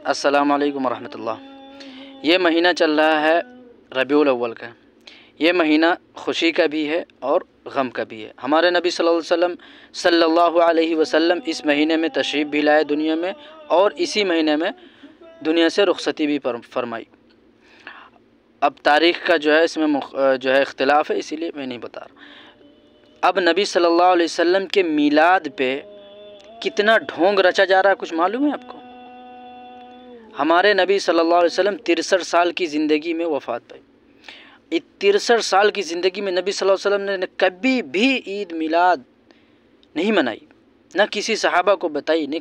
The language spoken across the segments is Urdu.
السلام علیکم ورحمۃ اللہ۔ یہ مہینہ چل رہا ہے ربیع الاول کا۔ یہ مہینہ خوشی کا بھی ہے اور غم کا بھی ہے۔ ہمارے نبی صلی اللہ علیہ وسلم اس مہینے میں تشریف بھی لائے دنیا میں، اور اسی مہینے میں دنیا سے رخصتی بھی فرمائی۔ اب تاریخ کا جو ہے اس میں اختلاف ہے، اسی لیے میں نہیں بتا رہا۔ اب نبی صلی اللہ علیہ وسلم کے میلاد پہ کتنا ڈھونگ رچا جا رہا ہے، کچھ معلوم ہے آپ کو؟ ہمارے نبی صلی اللہ علیہ وسلم 63 سال کی زندگی میں وفات پائی۔ 63 سال کی زندگی میں نبی صلی اللہ علیہ وسلم نے کبھی بھی عید میلاد نہیں منائی، نہ کسی صحابہ کو بتائی، نہ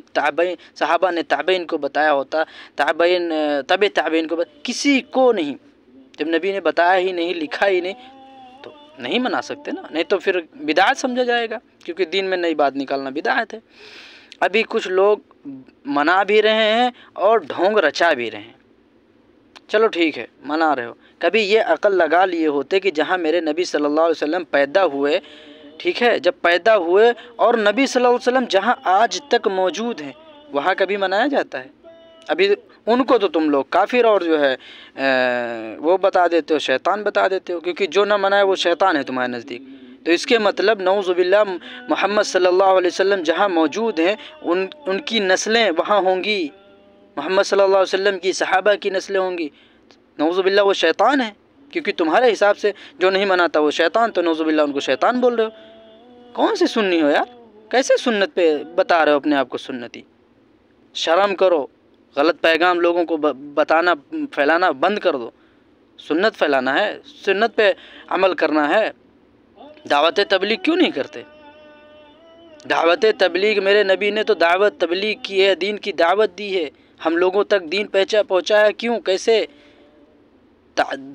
صحابہ نے تابعین کو بتایا ہوتا، تابعین کو کسی کو نہیں۔ جب نبی نے بتایا ہی نہیں، لکھا ہی نہیں، تو نہیں منا سکتے نا، نہیں تو پھر بدعت سمجھا جائے گا، کیونکہ دین میں نئی بات نکالنا بدعت ہے۔ ابھی کچھ لوگ منا بھی رہے ہیں اور ڈھونگ رچا بھی رہے ہیں۔ چلو ٹھیک ہے، منا رہے ہو، کبھی یہ عقل لگا لیے ہوتے کہ جہاں میرے نبی صلی اللہ علیہ وسلم پیدا ہوئے، ٹھیک ہے، جب پیدا ہوئے اور نبی صلی اللہ علیہ وسلم جہاں آج تک موجود ہیں وہاں کبھی منایا جاتا ہے؟ ابھی ان کو تو تم لوگ کافر اور جو ہے وہ بتا دیتے ہو، شیطان بتا دیتے ہو، کیونکہ جو نہ منائے وہ شیطان ہے تمہارے نزدیک۔ تو اس کے مطلب نعوذ باللہ محمد صلی اللہ علیہ وسلم جہاں موجود ہیں ان کی نسلیں وہاں ہوں گی، محمد صلی اللہ علیہ وسلم کی صحابہ کی نسلیں ہوں گی، نعوذ باللہ وہ شیطان ہے، کیونکہ تمہارے حساب سے جو نہیں مناتا وہ شیطان، تو نعوذ باللہ ان کو شیطان بول رہے ہو۔ کون سے سنی ہو یار؟ کیسے سنت پہ بتا رہے ہو اپنے آپ کو سنتی؟ شرم کرو، غلط پیغام لوگوں کو بتانا پھیلانا بند کر دو۔ سنت پھیلانا ہے، سنت پہ عمل کرنا ہے۔ دعوت تبلیغ کیوں نہیں کرتے؟ دعوت تبلیغ میرے نبی نے تو دعوت تبلیغ کی ہے، دین کی دعوت دی ہے، ہم لوگوں تک دین پہنچا ہے۔ کیوں؟ کیسے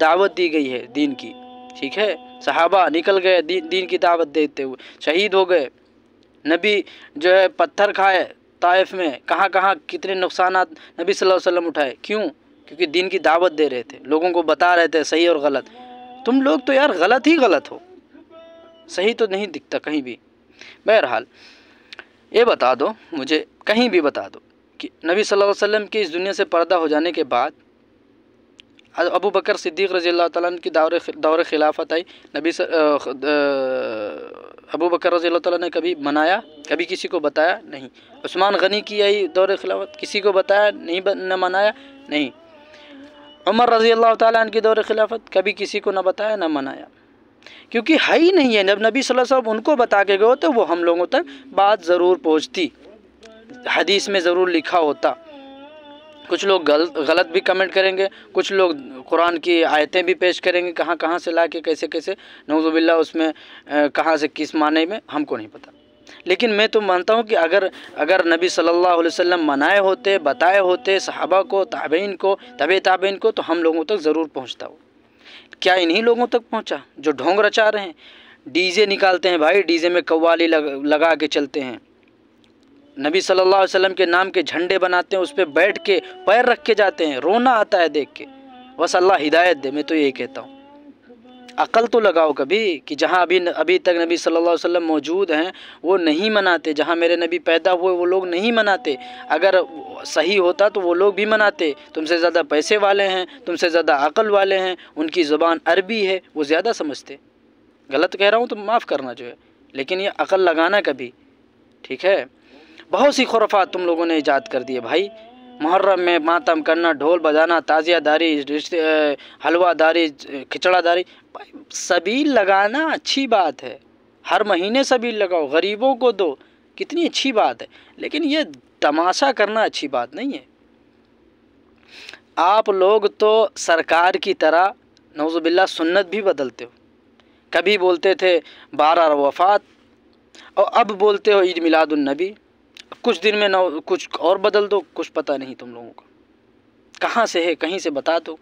دعوت دی گئی ہے دین کی؟ ٹھیک ہے، صحابہ نکل گئے دین کی دعوت دیتے ہوئے، شہید ہو گئے، نبی جو ہے پتھر کھائے طائف میں، کہاں کہاں کتنے نقصانات نبی صلی اللہ علیہ وسلم اٹھائے۔ کیوں؟ کیونکہ دین کی دعوت دے رہے تھے، لوگوں کو بتا رہے تھے صحیح اور غلط۔ تم لوگ تو یار غلط ہی غلط ہو، صحیح تو نہیں دکھتا کہیں بھی۔ بہرحال یہ بتا دو مجھے، کہیں بھی بتا دو کہ نبی صلی اللہ علیہ وسلم کے اس دنیا سے پردہ ہو جانے کے بعد ابو بکر صدیق رضی اللہ تعالیٰ عنہ کی دور خلافت آئی، ابو بکر رضی اللہ تعالیٰ نے کبھی منایا؟ کبھی کسی کو بتایا؟ نہیں۔ عثمان غنی کی آئی دور خلافت، کسی کو بتایا نہیں، نہ منایا؟ نہیں۔ عمر رضی اللہ تعالیٰ عنہ کی دور خلافت، کبھی کسی کو نہ بتایا نہ منایا، کیونکہ ہے ہی نہیں ہے۔ جب نبی صلی اللہ علیہ وسلم ان کو بتا کے گئے ہوتے وہ ہم لوگوں تک بات ضرور پہنچتی، حدیث میں ضرور لکھا ہوتا۔ کچھ لوگ غلط بھی کمنٹ کریں گے، کچھ لوگ قرآن کی آیتیں بھی پیش کریں گے، کہاں کہاں سے لا کے کیسے کیسے، نعوذ باللہ اس میں کہاں سے کس معنی میں، ہم کو نہیں پتہ۔ لیکن میں تو مانتا ہوں کہ اگر نبی صلی اللہ علیہ وسلم منائے ہوتے، بتائے ہوتے صحابہ کو، تابعین کو، تابعین کو، تو ہم لوگوں تک ضرور پہنچتا ہو۔ کیا انہی لوگوں تک پہنچا جو ڈھونگ رچا رہے ہیں؟ ڈی جے نکالتے ہیں بھائی، ڈی جے میں قوالی لگا کے چلتے ہیں، نبی صلی اللہ علیہ وسلم کے نام کے جھنڈے بناتے ہیں، اس پہ بیٹھ کے پیر رکھ کے جاتے ہیں، رونا آتا ہے دیکھ کے۔ بس اللہ ہدایت دے، میں تو یہی کہتا ہوں۔ عقل تو لگاؤ کبھی کہ جہاں ابھی تک نبی صلی اللہ علیہ وسلم موجود ہیں وہ نہیں مناتے، جہاں میرے نبی پیدا ہوئے وہ لوگ نہیں مناتے۔ اگر صحیح ہوتا تو وہ لوگ بھی مناتے۔ تم سے زیادہ پیسے والے ہیں، تم سے زیادہ عقل والے ہیں، ان کی زبان عربی ہے، وہ زیادہ سمجھتے۔ غلط کہہ رہا ہوں تو معاف کرنا جو ہے، لیکن یہ عقل لگانا کبھی، ٹھیک ہے؟ بہت سی خرافات تم لوگوں نے ایجاد کر دی ہے بھائی۔ محرم میں ماتم کرنا، ڈھول بجانا، تعزیہ داری، حلوہ داری، کھچڑا داری، سبیل لگانا اچھی بات ہے، ہر مہینے سبیل لگاؤ، غریبوں کو دو، کتنی اچھی بات ہے، لیکن یہ تماشا کرنا اچھی بات نہیں ہے۔ آپ لوگ تو سرکار کی طرح نعوذ باللہ سنت بھی بدلتے ہو، کبھی بولتے تھے 12 وفات اور اب بولتے ہو عید میلاد النبی، کچھ دن میں کچھ اور بدل دو، کچھ پتہ نہیں تم لوگوں کو کہاں سے ہے، کہیں سے بتا دو۔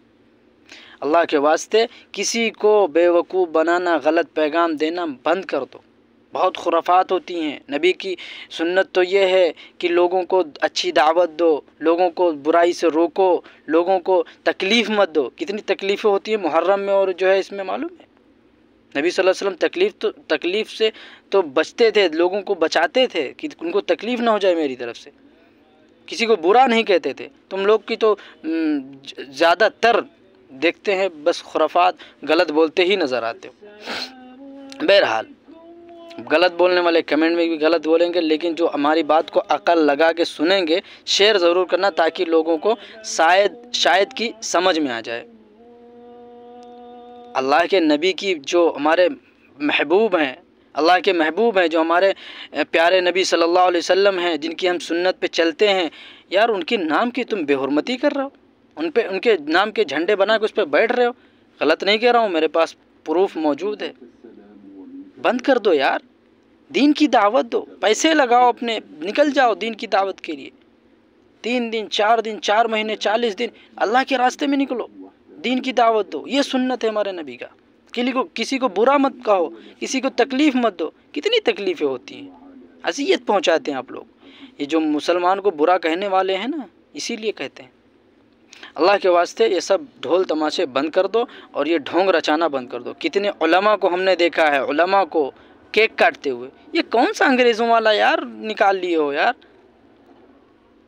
اللہ کے واسطے کسی کو بے وقوف بنانا، غلط پیغام دینا بند کر دو۔ بہت خرافات ہوتی ہیں۔ نبی کی سنت تو یہ ہے کہ لوگوں کو اچھی دعوت دو، لوگوں کو برائی سے روکو، لوگوں کو تکلیف مت دو۔ کتنی تکلیفیں ہوتی ہیں محرم میں اور جو ہے اس میں، معلوم ہے؟ نبی صلی اللہ علیہ وسلم تکلیف سے تو بچتے تھے، لوگوں کو بچاتے تھے کہ ان کو تکلیف نہ ہو جائے میری طرف سے۔ کسی کو برا نہیں کہتے تھے. تم لوگ کی تو زیادہ تر دیکھتے ہیں بس خرافات غلط بولتے ہی نظر آتے ہو. بہرحال غلط بولنے والے کمنٹ میں بھی غلط بولیں گے، لیکن جو ہماری بات کو عقل لگا کے سنیں گے شیئر ضرور کرنا، تاکہ لوگوں کو شاید کی سمجھ میں آ جائے. اللہ کے نبی کی جو ہمارے محبوب ہیں، اللہ کے محبوب ہیں، جو ہمارے پیارے نبی صلی اللہ علیہ وسلم ہیں، جن کی ہم سنت پہ چلتے ہیں، یار ان کے نام کی تم بے حرمتی کر رہے ہو، ان کے نام کے جھنڈے بنا کے اس پہ بیٹھ رہے ہو. غلط نہیں کہہ رہا ہوں، میرے پاس پروف موجود ہے. بند کر دو یار، دین کی دعوت دو، پیسے لگاؤ اپنے، نکل جاؤ دین کی دعوت کے لیے. 3 دن 4 دن 4 مہینے 40 دن اللہ کے راستے میں نکلو، دین کی دعوت دو. یہ سنت ہے ہمارے نبی کا. کسی کو برا مت کہو، کسی کو تکلیف مت دو. کتنی تکلیفیں ہوتی ہیں، اذیت پہنچاتے ہیں آپ لوگ. یہ جو مسلمان کو برا کہنے والے ہیں نا، اسی لیے کہتے ہیں. اللہ کے واسطے یہ سب ڈھول تماشے بند کر دو اور یہ ڈھونگ رچانا بند کر دو. کتنے علماء کو ہم نے دیکھا ہے، علماء کو کیک کاٹتے ہوئے. یہ کون سا انگریزوں والا یار نکال لیے ہو یار؟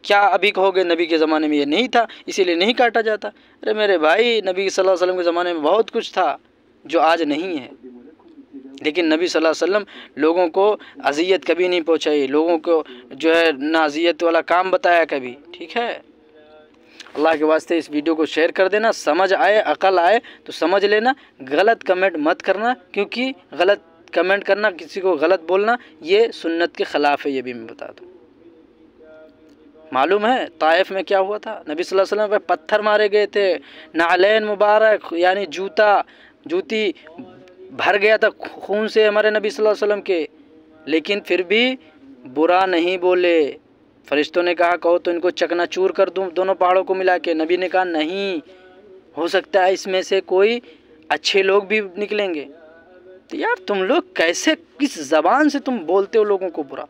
کیا ابھی کہو گے نبی کے زمانے میں یہ نہیں تھا اسی لیے نہیں کاٹا جاتا؟ ارے میرے بھائی، نبی صلی اللہ علیہ وسلم کے زمانے میں بہت کچھ تھا جو آج نہیں ہے، لیکن نبی صلی اللہ علیہ وسلم لوگوں کو اذیت کبھی نہیں پہنچائی، لوگوں کو جو ہے نہ اذیت والا کام بتایا کبھی. ٹھیک ہے، اللہ کے واسطے اس ویڈیو کو شیئر کر دینا. سمجھ آئے، عقل آئے تو سمجھ لینا. غلط کمنٹ مت کرنا، کیونکہ غلط کمنٹ کرنا، کسی کو غلط بولنا، یہ سنت کے خلاف ہے. یہ بھی میں بتا دوں. معلوم ہے طائف میں کیا ہوا تھا؟ نبی صلی اللہ علیہ وسلم پہ پتھر مارے گئے تھے، نعلین مبارک یعنی جوتی بھر گیا تھا خون سے ہمارے نبی صلی اللہ علیہ وسلم کے، لیکن پھر بھی برا نہیں بولے. فرشتوں نے کہا کہو تو ان کو چکنا چور کر دوں دونوں پہاڑوں کو ملا کے. نبی نے کہا نہیں، ہو سکتا ہے اس میں سے کوئی اچھے لوگ بھی نکلیں گے. تو یار تم لوگ کیسے، کس زبان سے تم بولتے ہو لوگوں کو برا؟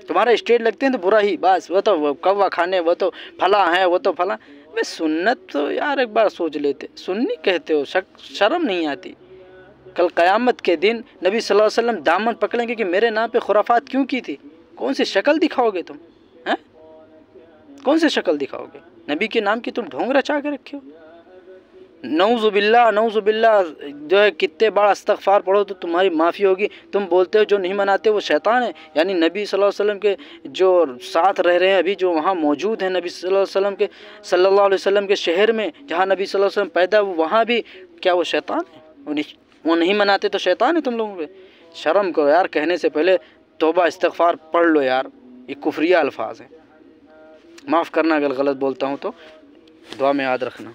تمہارا اسٹیٹ لگتے ہیں تو برا ہی، بس وہ تو کوا کھانے، وہ تو فلاں ہیں، وہ تو فلاں. بے سنت تو یار ایک بار سوچ لیتے. سنی کہتے ہو، شرم نہیں آتی؟ کل قیامت کے دن نبی صلی اللہ علیہ وسلم دامن پکڑیں گے کہ میرے نام پہ خرافات کیوں کی تھی. کون سی شکل دکھاؤ گے تم؟ کون سی شکل دکھاؤ گے؟ نبی کے نام کی تم ڈھونگ رچا کے رکھے ہو. نعوذ باللہ جو ہے کتنے بار استغفار پڑھو تو تمہاری معافی ہوگی. تم بولتے ہو جو نہیں مناتے وہ شیطان ہے. یعنی نبی صلی اللہ علیہ وسلم کے جو ساتھ رہ رہے ہیں ابھی، جو وہاں موجود ہیں نبی صلی اللہ علیہ وسلم کے شہر میں، جہاں نبی صلی اللہ علیہ وسلم پیدا ہوئے، وہاں بھی کیا وہ شیطان ہے؟ وہ نہیں مناتے تو شیطان ہے تم لوگوں پہ. شرم کرو یار، کہنے سے پہلے توبہ استغفار پڑھ لو یار. یہ کفریہ الفاظ ہیں. معاف کرنا اگر غلط بولتا ہوں تو، دعا میں یاد رکھنا.